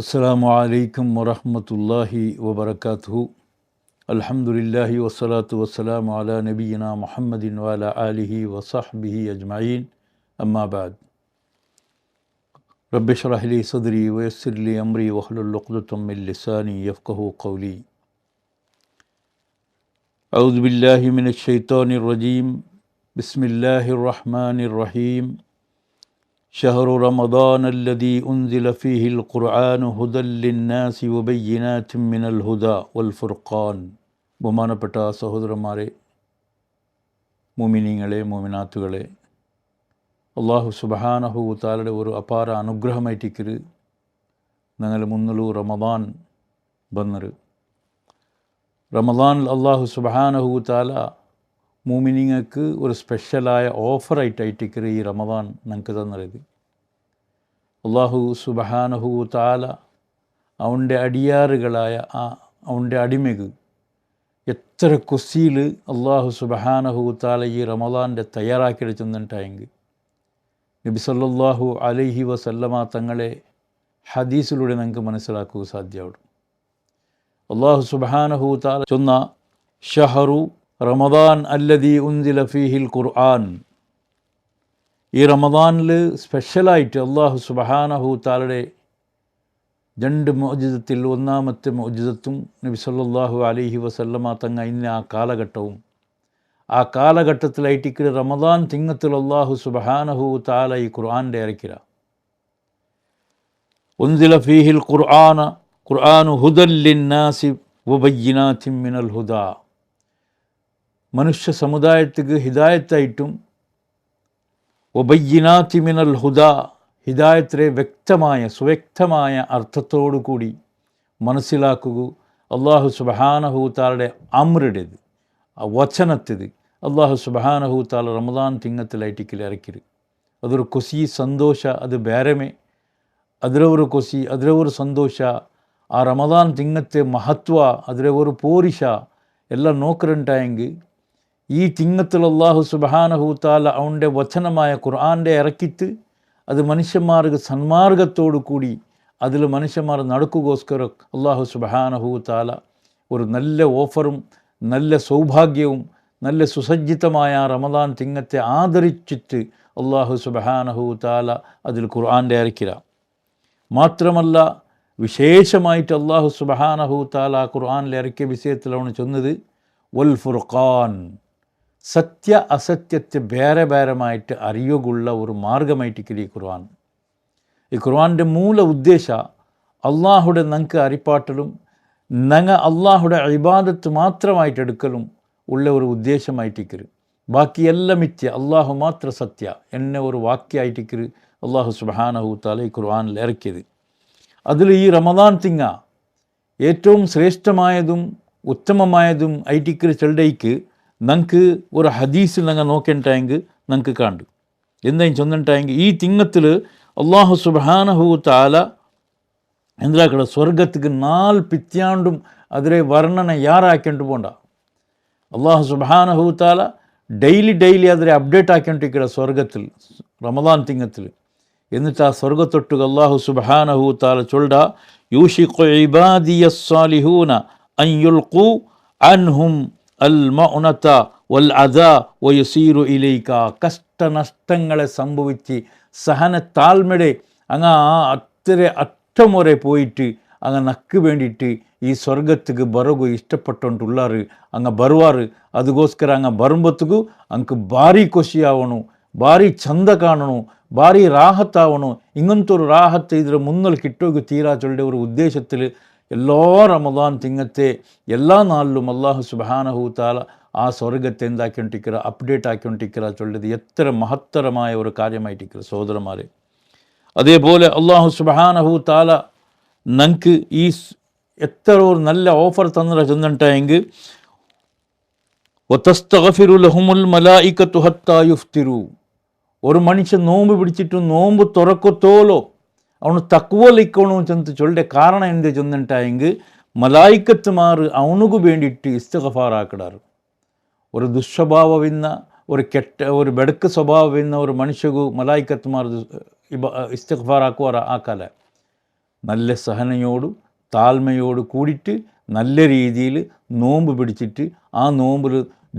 അസ്സലാമു അലൈക്കും വറഹ്മത്തുള്ളാഹി വബറകാതുഹു. അൽഹംദുലില്ലാഹി വസ്സലാത്തു വസ്സലാമു അലാ നബിയിന മുഹമ്മദിൻ വഅലാ ആലിഹി വസഹ്ബിഹി അജ്മഈൻ. അമ്മാ ബഅദ്. റബ്ബി ഇശ്റഹ് ലി സദ്രി വയസ്സിർ ലി അംരി വഹ്ലുൽ ഉഖ്ദതം മിൻ ലിസാനി യഫ്ഖഹു ഖൗലി. അഊദു ബില്ലാഹി മിനശ് ശൈത്വാനിർ റജീം. ബിസ്മില്ലാഹിർ റഹ്മാനിർ റഹീം. شهر رمضان الذي أنزل فيه القرآن هدى للناس وبينات من الهدى والفرقان. ബഹുമാനപ്പെട്ട സഹോദരന്മാരെ, മുഅ്മിനീങ്ങളെ, മുഅ്മിനാത്തുകളെ, അല്ലാഹു സുബ്ഹാനഹു തആലയുടെ ഒരു അപാര അനുഗ്രഹമായിട്ടിക്കര് ഞങ്ങൾ മുന്നലു റമദാൻ ബന്നര്. റമദാനിൽ അല്ലാഹു സുബ്ഹാനഹു തആല മുഅ്മിനീങ്ങൾക്ക് ഒരു സ്പെഷ്യലായ ഓഫറായിട്ടായിട്ടിക്കര് ഈ റമദാൻ ഞങ്ങൾക്ക് തന്നത്. അല്ലാഹു സുബ്ഹാനഹു തആല അവൻ്റെ അടിയാറുകളായ അവൻ്റെ അടിമകൾ എത്ര കുസിയിൽ അല്ലാഹു സുബ്ഹാനഹു തആല ഈ റമദാൻ്റെ തയ്യാറാക്കിയെടുത്തുന്നുണ്ടായെങ്കിൽ നബി സല്ലല്ലാഹു അലൈഹി വസല്ലമ തങ്ങളെ ഹദീസിലൂടെ ഞങ്ങൾക്ക് മനസ്സിലാക്കുക സാധ്യമാവും. അല്ലാഹു സുബ്ഹാനഹു തആല ചൊന്ന ഷഹറു റമദാൻ അല്ലദീ ഉൻസില ഫീഹിൽ ഖുർആൻ. ഈ റമദാനിൽ സ്പെഷ്യലായിട്ട് അല്ലാഹു സുബ്ഹാനഹു തആലയുടെ രണ്ട് മുഅ്ജിസത്തിൽ ഒന്നാമത്തെ മുഅ്ജിസത്തും നബി സല്ലല്ലാഹു അലൈഹി വസല്ലമ തങ്ങ ഇന്ന ആ കാലഘട്ടത്തിലായിട്ട് റമദാൻ തിങ്ങത്തിൽ അല്ലാഹു സുബ്ഹാനഹു തആല ഈ ഖുർആൻ്റെ ഇറക്കിര. ഉൻസില ഫീഹിൽ ഖുർആനു ഹുദൽ ലിന്നാസി വബയ്യിനാത്തിൻ മിനൽ ഹുദാ. മനുഷ്യ സമുദായത്തിക്ക് ഹിദായത്തായിട്ടും വബയ്യിനാത്തി മിനൽ ഹുദാ, ഹിദായത്തിലെ സുവ്യക്തമായ അർത്ഥത്തോടു കൂടി മനസ്സിലാക്കുക അല്ലാഹു സുബ്ഹാനഹു തആലയുടെ അമ്രുടേത്, വചനത്തേത് അല്ലാഹു സുബ്ഹാനഹു തആല റമദാൻ തിങ്ങത്തിലായിട്ടിക്കൽ ഇറക്കിയത്. അതൊരു ಖುಷಿ ಸಂತೋಷ, ಅದು ಬೇರೆಮೆ, ಅದರ ഒരു ಖುಷಿ, ಅದರ ഒരു ಸಂತೋಷ. ಆ റമദാൻ തിങ്ങത്തെ മഹത്വ, ಅದರ ഒരു പോരിഷ എല്ലാം നോക്കറുണ്ടായെങ്കിൽ ഈ തിങ്ങത്തിൽ അല്ലാഹു സുബ്ഹാനഹു തആല അവൻ്റെ വചനമായ ഖുർആൻ്റെ ഇറക്കിത്ത് അത് മനുഷ്യന്മാർക്ക് സന്മാർഗത്തോടു കൂടി അതിൽ മനുഷ്യന്മാർ നടക്കുകോസ്കര അല്ലാഹു സുബ്ഹാനഹു തആല ഒരു നല്ല ഓഫറും നല്ല സൗഭാഗ്യവും നല്ല സുസജ്ജിതമായ റമദാൻ തിങ്ങത്തെ ആദരിച്ചിട്ട് അല്ലാഹു സുബ്ഹാനഹു തആല അതിൽ ഖുർആൻ്റെ ഇറക്കിര. മാത്രമല്ല വിശേഷമായിട്ട് അല്ലാഹു സുബ്ഹാനഹു തആല ഖുർആനിൽ ഇറക്കിയ വിഷയത്തിലാണ് ചൊന്നത് വൽ ഫുർഖാൻ. സത്യ അസത്യത്തെ വേറെമായിട്ട് അറിയുകയുള്ള ഒരു മാർഗമായിട്ടിരിക്കും ഈ ഖുർആൻ. ഈ ഖുർആൻ്റെ മൂല ഉദ്ദേശ അള്ളാഹുടെ ഞങ്ങൾക്ക് അരിപ്പാട്ടലും അള്ളാഹുടെ ഇബാദത്ത് മാത്രമായിട്ട് എടുക്കലും ഉള്ള ഒരു ഉദ്ദേശമായിട്ടിരിക്കരുത്. ബാക്കിയെല്ലാം മിഥ്യ, അള്ളാഹു മാത്ര സത്യ എന്നെ ഒരു വാക്യമായിട്ടിരിക്കരുത് അള്ളാഹു സുബ്ഹാനഹു തആല ഈ ഖുർആനിൽ ഇറക്കിയത്. അതിൽ ഈ റമദാൻ തിങ്ങ ഏറ്റവും ശ്രേഷ്ഠമായതും ഉത്തമമായതും ഐറ്റിക്കൽ ചെൽഡയ്ക്ക് ഞങ്ങൾക്ക് ഒരു ഹദീസിൽ ഞങ്ങൾ നോക്കേണ്ടായെങ്കിൽ ഞങ്ങൾക്ക് കണ്ടു എന്തായും ചൊന്നിട്ടായെങ്കിൽ ഈ തിങ്ങത്തിൽ അല്ലാഹു സുബ്ഹാനഹു തആല എന്താക്കട സ്വർഗത്തിക്ക് 4 പിത്യാണ്ടും അതിലെ വർണ്ണന യാറാക്കിയിട്ട് പോണ്ട. അല്ലാഹു സുബ്ഹാനഹു തആല ഡെയിലി അതിലെ അപ്ഡേറ്റ് ആക്കിക്കൊണ്ടിരിക്കുക സ്വർഗത്തിൽ റമദാൻ തിങ്ങത്തിൽ. എന്നിട്ട് ആ സ്വർഗത്തൊട്ടുക അല്ലാഹു സുബ്ഹാനഹു തആല ചൊല്ല യൂഷിഖു ഇബാദിയസ് സാലിഹൂന അൻ യുൽഖു അൻഹും അൽ മഉനത വൽ അദാ വയസീറു ഇലൈക. കഷ്ടനഷ്ടങ്ങളെ സംഭവിച്ച് സഹന താഴ്മയുടെ അങ്ങ് അറ്റം വരെ പോയിട്ട് അങ്ങ് നക്ക് വേണ്ടിയിട്ട് ഈ സ്വർഗത്തിക്ക് ബറഗു ഇഷ്ടപ്പെട്ടോണ്ടുള്ളാറ് അങ്ങ് ಬರುವಾರು. ಅದಕ್ಕೋಸ್ಕರ അങ്ങ് ಬರುಂಬತ್ತಿಗೂ ಅಂಕ ಭಾರಿ ಖುಷಿಯಾವಣು, ಭಾರಿ ಚಂದ ಕಾಣಣು, ಭಾರಿ ರಾಹತ್ತಾವಣು. ഇങ്ങനത്തൊരു റാഹത്ത് ഇതിൽ മുന്നിൽ കിട്ടുക തീരാ ചൊല്ലിയ ഒരു ഉദ്ദേശത്തിൽ എല്ലാ റമദാൻ തിങ്ങത്തെ എല്ലാ നാളിലും അല്ലാഹു സുബ്ഹാനഹു തആല ആ സ്വർഗത്തെ എന്താക്കിക്കൊണ്ടിരിക്കുക, അപ്ഡേറ്റ് ആക്കിക്കൊണ്ടിരിക്കുക ചൊല്ലിയത് എത്ര മഹത്തരമായ ഒരു കാര്യമായിട്ടിരിക്കുക സഹോദരന്മാരെ. അതേപോലെ അല്ലാഹു സുബ്ഹാനഹു തആല ഞങ്ങൾക്ക് ഈ എത്ര ഒരു നല്ല ഓഫർ തന്നിട്ട് ചെന്നിട്ടായെങ്കിൽ വതസ്തഗ്ഫിറു ലഹുമുൽ മലായികതു ഹത്താ യുഫ്തിറു. ഒരു മനുഷ്യൻ നോമ്പ് പിടിച്ചിട്ട് നോമ്പ് തുറക്കത്തോലോ ಅವನು ತಕ್ವಲಿಕ್ಕವನು ಅಂತ ಚೊಲ್ಲೆ ಕಾರಣ ಎಂದೇ ಚೊಂದಂಟಾയെങ്കിൽ മലായിക്കത്തുമാർ അവനുക്ക് വേണ്ടിയിട്ട് ഇസ്തിഗ്ഫാർ ആക്കിടാറ്. ഒരു ദുസ്വഭാവവിന്ന ഒരു ಬೆಡಕು ಸ್ವಭಾವವಿನ ഒരു മനുഷ്യಗೂ മലായിക്കത്തുമാർ ഇസ്തിഗ്ഫാർ ആക്കുവാറ ആക്കാല. നല്ല സഹനയോടും താഴ്മയോട് കൂടിയിട്ട് നല്ല രീതിയിൽ നോമ്പ് പിടിച്ചിട്ട് ആ നോമ്പിൽ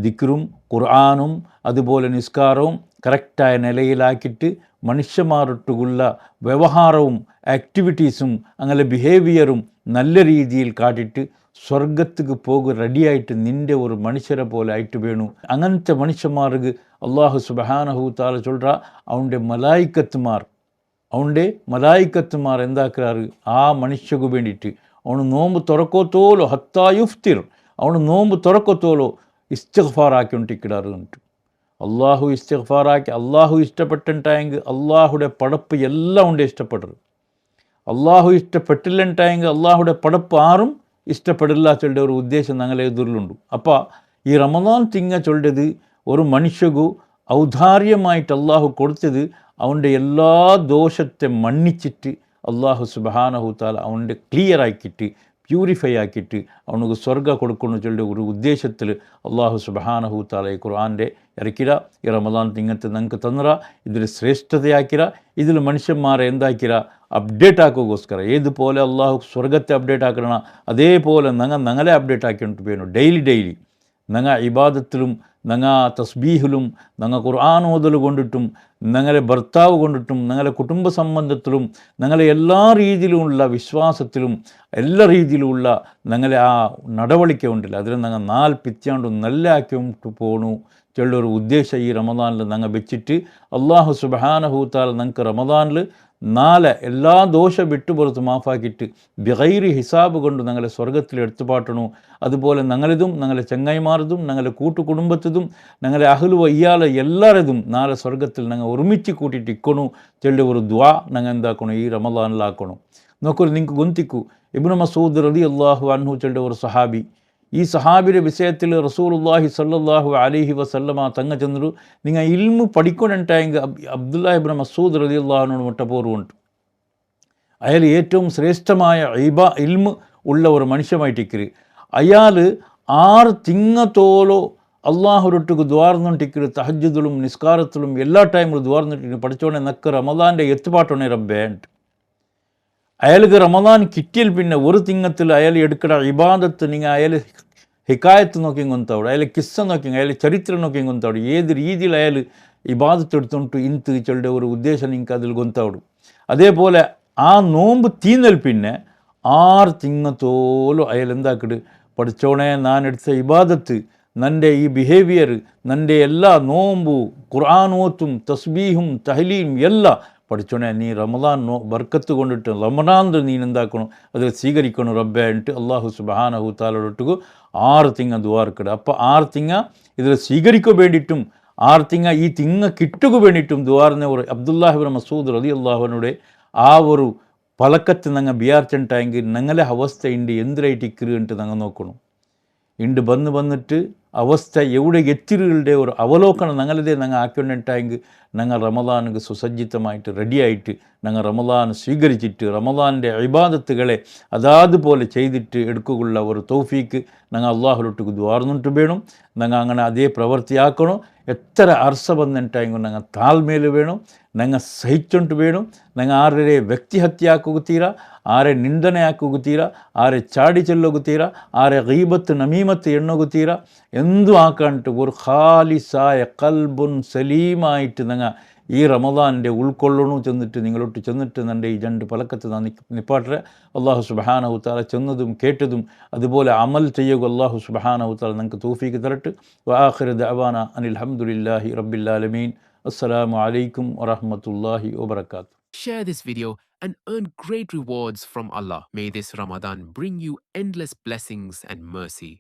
ദിക്റും ഖുർആനും അതുപോലെ നിസ്കാരവും കറക്റ്റായ നിലയിലാക്കിയിട്ട് മനുഷ്യന്മാരൊട്ടുള്ള വ്യവഹാരവും ആക്ടിവിറ്റീസും അങ്ങനെ ബിഹേവിയറും നല്ല രീതിയിൽ കാട്ടിയിട്ട് സ്വർഗത്തേക്ക് പോകുക റെഡിയായിട്ട് നിൻ്റെ ഒരു മനുഷ്യരെ പോലെ ആയിട്ട് വേണു. അങ്ങനത്തെ മനുഷ്യന്മാർക്ക് അള്ളാഹു സുബ്ഹാനഹു തആല ചൊല്ലുക, അവൻ്റെ മലായിക്കത്തുമാർ എന്താക്കാറ് ആ മനുഷ്യക്ക് വേണ്ടിയിട്ട് അവನು നോമ്പ് തുറക്കത്തോലോ ഹത്തായുഫ്തിർ, അവನು നോമ്പ് തുറക്കത്തോലോ ഇസ്തിഗ്ഫാർ ആക്കിക്കൊണ്ടിരിക്കാറ് എന്നിട്ട് അള്ളാഹു ഇസ്തിഗ്ഫാറാക്കി അള്ളാഹു ഇഷ്ടപ്പെട്ടിട്ടായെങ്കിൽ അള്ളാഹുടെ പടപ്പ് എല്ലാം ഉണ്ട് ഇഷ്ടപ്പെട്ടത്. അള്ളാഹു ഇഷ്ടപ്പെട്ടില്ലുണ്ടായെങ്കിൽ അള്ളാഹുടെ പടപ്പ് ആറും ഇഷ്ടപ്പെടില്ല ചൊല്ലുടെ ഒരു ഉദ്ദേശം ഞങ്ങളെ എതിരിലുണ്ട്. അപ്പോൾ ഈ റമദാൻ തിങ്ങ ചൊല്ലത് ഒരു മനുഷ്യകു ഔദാര്യമായിട്ട് അള്ളാഹു കൊടുത്തത് അവൻ്റെ എല്ലാ ദോഷത്തെ മன்னிച്ചിട്ട് അള്ളാഹു സുബ്ഹാനഹു തആല അവൻ്റെ ക്ലിയർ ആക്കിയിട്ട് പ്യൂരിഫൈ ആക്കിയിട്ട് അവനക്ക് സ്വർഗ്ഗ കൊടുക്കണം ചൊല്ലിയ ഒരു ഉദ്ദേശത്തിൽ അള്ളാഹു സുബ്ഹാനഹു തആല ഈ ഖുർആൻ്റെ ഇറക്കിര. ഈ റമദാൻ തിങ്ങത്ത് ഞങ്ങൾക്ക് തന്നറ, ഇതിൽ ശ്രേഷ്ഠതയാക്കിര, ഇതിൽ മനുഷ്യന്മാരെ എന്താക്കിര അപ്ഡേറ്റ് ആക്കുകോസ്കര. ഏതുപോലെ അള്ളാഹു സ്വർഗത്തെ അപ്ഡേറ്റ് ആക്കണം അതേപോലെ ഞങ്ങളെ അപ്ഡേറ്റ് ആക്കിയിട്ട് പോയിരുന്നു. ഡെയിലി ഞങ്ങൾ ഇബാദത്തിലും ഞങ്ങൾ തസ്ബീഹിലും ഞങ്ങൾ ഖുർആൻ ഓതൽ കൊണ്ടിട്ടും ഞങ്ങളെ ഭർത്താവ് കൊണ്ടിട്ടും ഞങ്ങളെ കുടുംബ സംബന്ധത്തിലും ഞങ്ങളെ എല്ലാ രീതിയിലുമുള്ള വിശ്വാസത്തിലും എല്ലാ രീതിയിലുമുള്ള ഞങ്ങളെ ആ നടവളിക്ക ഉണ്ടല്ലോ അതിൽ ഞങ്ങൾ 4 പിറ്റാണ്ടും നല്ല ആക്കിയിട്ട് പോണു ചൊല്ലൊരു ഉദ്ദേശം ഈ റമദാനിൽ ഞങ്ങൾ വെച്ചിട്ട് അള്ളാഹു സുബ്ഹാനഹു തആല ഞങ്ങൾക്ക് റമദാനിൽ 4 എല്ലാ ദോഷ വിട്ടുപുറത്ത് മാഫാക്കിയിട്ട് ബിഗൈരി ഹിസാബ് കൊണ്ട് ഞങ്ങളെ സ്വർഗത്തിൽ എടുത്തുപാട്ടണു. അതുപോലെ ഞങ്ങളിതും ഞങ്ങളെ ചങ്ങായിമാരതും ഞങ്ങളെ കൂട്ടുകുടുംബത്തതും ഞങ്ങളെ അഹ്ലു വയ്യാലെ എല്ലാവരതും 4 സ്വർഗത്തിൽ ഞങ്ങൾ ഒരുമിച്ച് കൂട്ടിയിട്ട് ഇക്കണു ചൊല്ലിയ ഒരു ദ്വാ ഞങ്ങൾ എന്താക്കണം ഈ റമദാനിലാക്കണം. നോക്കൂ, നിങ്ങൾക്ക് ഗൊന്തിക്കൂ, ഇബ്നു മസൂദ് റളിയല്ലാഹു അൻഹു ചൊല്ലിയ ഒരു സഹാബി, ഈ സഹാബിയുടെ വിഷയത്തിൽ റസൂലുള്ളാഹി സ്വല്ലല്ലാഹു അലൈഹി വസല്ലമ തങ്ങ ചെന്നൊരു നിങ്ങൾ ഇൽമു പഠിക്കൊണ്ടിട്ടായെങ്കിൽ അബ്ദുല്ലാഹി ഇബ്നു മസൂദ് റളിയല്ലാഹു അൻഹു മുട്ടപ്പോറുണ്ട്. അയാൾ ഏറ്റവും ശ്രേഷ്ഠമായ ഇൽമു ഉള്ള ഒരു മനുഷ്യമായിട്ടിക്കര്. അയാൾ 6 തിങ്ങത്തോലോ അള്ളാഹുരൊട്ടുക്ക് ദ്വാർന്നിട്ടിക്കര്, തഹജ്ജുദിലും നിസ്കാരത്തിലും എല്ലാ ടൈമിലും ദ്വാർന്നിട്ട് പഠിച്ചോണെ നക്ക് റമദാൻ്റെ എത്തുപാട്ടോണേ റബ്ബേണ്ട്. അയാൾക്ക് റമദാൻ കിട്ടിയാൽ പിന്നെ ഒരു തിങ്ങത്തിൽ അയാൾ എടുക്കുന്ന ഇബാദത്ത് നിങ്ങൾ അയാൾ ഹിക്കായത്ത് നോക്കി കൊന്തവിടെ, അയാൾ കിസ്സ നോക്കി, അയാൾ ചരിത്രം നോക്കി കൊന്തവിടെ, ഏത് രീതിയിൽ അയാൾ ഇബാദത്ത് എടുത്തോണ്ട് ഇന്ത് ചൊല്ലുടെ ഒരു ഉദ്ദേശം നിങ്ങൾക്ക് അതിൽ കൊന്തവിടും. അതേപോലെ ആ നോമ്പ് തീന്നൽ പിന്നെ 6 തിങ്ങത്തോലും അയാൾ എന്താക്കിട്ട് പഠിച്ചോണേ ഞാൻ എടുത്ത ഇബാദത്ത് നൻ്റെ ഈ ബിഹേവിയർ നൻ്റെ എല്ലാ നോമ്പു ഖുർആനോത്തും തസ്ബീഹും തഹ്ലീലും എല്ലാം പഠിച്ചോണേ നീ റമദാൻ ബർക്കത്ത് കൊണ്ടിട്ട് റമദാനിൽ നീ എന്താക്കണം അതിൽ സ്വീകരിക്കണം റബ്ബേ എന്നിട്ട് അള്ളാഹു സുബ്ഹാനഹു തആലയോട്ടു 6 തിങ്ങ ദുആർക്കിടുക. അപ്പോൾ 6 തിങ്ങ ഇതിൽ സ്വീകരിക്കുക വേണ്ടിയിട്ടും 6 തിങ്ങ ഈ തിങ്ങ കിട്ടുക വേണ്ടിയിട്ടും ദുആറിനെ ഒരു അബ്ദുല്ലാഹി ഇബ്നു മസൂദ് റളിയല്ലാഹു അൻഹുടെ ആ ഒരു പലക്കത്ത് ഞങ്ങൾ വിചാരിച്ചിട്ടായെങ്കിൽ ഞങ്ങളെ അവസ്ഥ ഉണ്ട് എന്തിനായിട്ട് ഇക്കറിയിട്ട് ഞങ്ങൾ നോക്കണം. ഇണ്ട് വന്നിട്ട് അവസ്ഥ എവിടെ എത്തിരുടെ ഒരു അവലോകനം ഞങ്ങളതേ ഞങ്ങൾ ആക്കിക്കൊണ്ടിട്ടായെങ്കിൽ ഞങ്ങൾ റമദാനുക്ക് സുസജ്ജിതമായിട്ട് റെഡിയായിട്ട് ഞങ്ങൾ റമദാൻ സ്വീകരിച്ചിട്ട് റമദാനിൻ്റെ ഇബാദത്തുകളെ അതാതുപോലെ ചെയ്തിട്ട് എടുക്കുകയുള്ള ഒരു തൗഫീക്ക് ഞങ്ങൾ അള്ളാഹുലൊട്ടുക്ക് ദ്വാർന്നിട്ട് വേണം. ഞങ്ങൾ അങ്ങനെ അതേ പ്രവൃത്തിയാക്കണം. എത്ര അർസ വന്നിട്ടായെങ്കിൽ ഞങ്ങൾ താഴ്മയിൽ വേണം, ഞങ്ങൾ സഹിച്ചോണ്ട് വേണം. ഞങ്ങൾ ആരുടെ വ്യക്തിഹത്യാക്കുക തീര, ആരെ നിന്ദനയാക്കുക തീര, ആരെ ചാടി ചെല്ലുക തീര, ആരെ ഗീബത്ത് നമീമത്ത് എണ്ണുക തീര, എന്തും ആക്കാണ്ട് ഒരു ഖാലിസായ കൽബുൻ സലീമായിട്ട് ഞങ്ങൾ ഈ റമദാനിൻ്റെ ഉൾക്കൊള്ളണു ചെന്നിട്ട് നിങ്ങളോട്ട് ചെന്നിട്ട് എൻ്റെ ഈ 2 പലക്കത്ത് നാം നിപ്പാട്ടെ. അള്ളാഹു സുബ്ഹാനഹു തആല ചെന്നതും കേട്ടതും അതുപോലെ അമൽ ചെയ്യുക അള്ളാഹു സുബ്ഹാനഹു തആല നിങ്ങൾക്ക് തൗഫീക്ക് തരട്ടെ. വആഖിറു ദഅവാന അനിൽ ഹംദുലില്ലാഹി റബ്ബിൽ ആലമീൻ. അസ്സലാമു അലൈക്കും വറഹ്മത്തുള്ളാഹി വബറകാതുഹു. Share this video and earn great rewards from Allah. May this Ramadan bring you endless blessings and mercy.